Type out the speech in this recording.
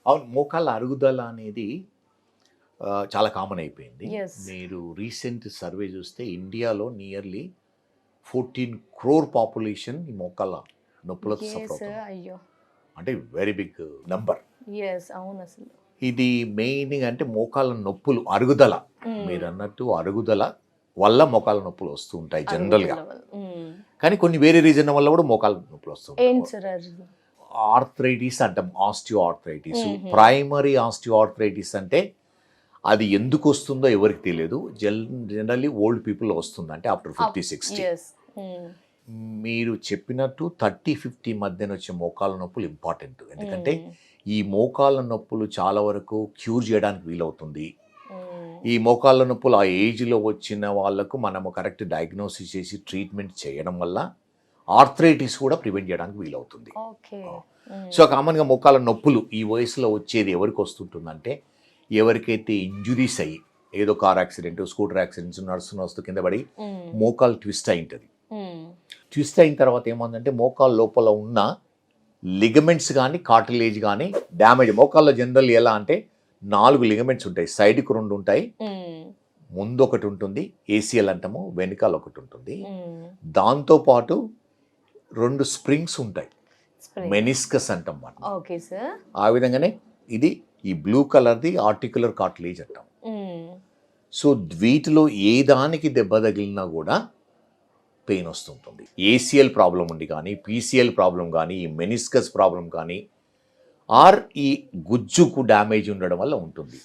అవును. మోకాళ్ళ అరుగుదల అనేది చాలా కామన్ అయిపోయింది. యెస్. మీరు రీసెంట్ సర్వే చూస్తే ఇండియాలో నియర్లీ 14 క్రోర్ పాపులేషన్ ఈ మోకాళ్ళ నొప్పులతో సఫర్ యెస్. అవుతున్నారు. అయ్యో! అంటే వెరీ బిగ్ నంబర్. యెస్. అవునసలు. ఇది మెయిన్‌గా అంటే మోకాళ్ళ నొప్పులు అరుగుదల. మీరన్నట్టు అరుగుదల వల్ల మోకాళ్ళ నొప్పులు వస్తూ ఉంటాయి జనరల్‌గా. అరుగుదల వల్ల. కానీ కొన్ని వేరే రీజన్ వల్ల కూడా మోకాళ్ళ నొప్పులు వస్తూ ఏంటి ఉంటాయి. సార్ అది? ఆర్థరైటిస్ అంటాం. Osteo arthritis. Primary osteo arthritis అంటే అది ఎందుకు వస్తుందో ఎవరికి తెలియదు. జనరల్లీ ఓల్డ్ పీపుల్ వస్తుంది. అంటే ఆఫ్టర్ 50, 60. యెస్. మీరు చెప్పినట్టు 30, 50 మధ్యన వచ్చే మోకాళ్ళ నొప్పులు ఇంపార్టెంట్. ఎందుకంటే ఈ మోకాళ్ళ నొప్పులు చాలా వరకు క్యూర్ చేయడానికి వీలవుతుంది. ఈ మోకాళ్ళ నొప్పులు ఆ ఏజ్లో వచ్చిన వాళ్ళకు మనము కరెక్ట్ డయాగ్నోసిస్ చేసి ట్రీట్మెంట్ చేయడం వల్ల ఆర్థరైటిస్ కూడా ప్రివెంట్ చేయడానికి వీలవుతుంది. ఓకే. సో కామన్గా మోకాళ్ళ నొప్పులు ఈ వయసులో వచ్చేది ఎవరికి వస్తుంటుందంటే ఎవరికైతే ఇంజురీస్ అయ్యి ఏదో కార్ యాక్సిడెంట్, స్కూటర్ యాక్సిడెంట్స్, నడుస్తున్న వస్తూ కింద పడి మోకాలు ట్విస్ట్ అయి ఉంటుంది. ట్విస్ట్ అయిన తర్వాత ఏమందంటే మోకాళ్ళ లోపల ఉన్న లిగమెంట్స్ కానీ కార్టిలేజ్ కానీ డ్యామేజ్. మోకాళ్ళలో జనరల్ ఎలా అంటే 4 లిగమెంట్స్ ఉంటాయి. సైడ్కి 2 ఉంటాయి, ముందు ఒకటి ఉంటుంది, ఏసీఎల్ అంటాము, వెనకాల ఒకటి ఉంటుంది. దాంతోపాటు 2 స్ప్రింగ్స్ ఉంటాయి, మెనిస్కస్ అంటాం మనం. Okay sir. ఆ విధంగానే ఇది ఈ బ్లూ కలర్ది ఆర్టికులర్ కార్టిలేజ్ అంటాం. సో వీటిలో ఏ దానికి దెబ్బ తగిలినా కూడా పెయిన్ వస్తుంటుంది. ఏసీఎల్ ప్రాబ్లం ఉండి కానీ, పీసీఎల్ ప్రాబ్లం కానీ, ఈ మెనిస్కస్ ప్రాబ్లం కానీ, ఆర్ ఈ గుజ్జుకు డ్యామేజ్ ఉండడం వల్ల ఉంటుంది.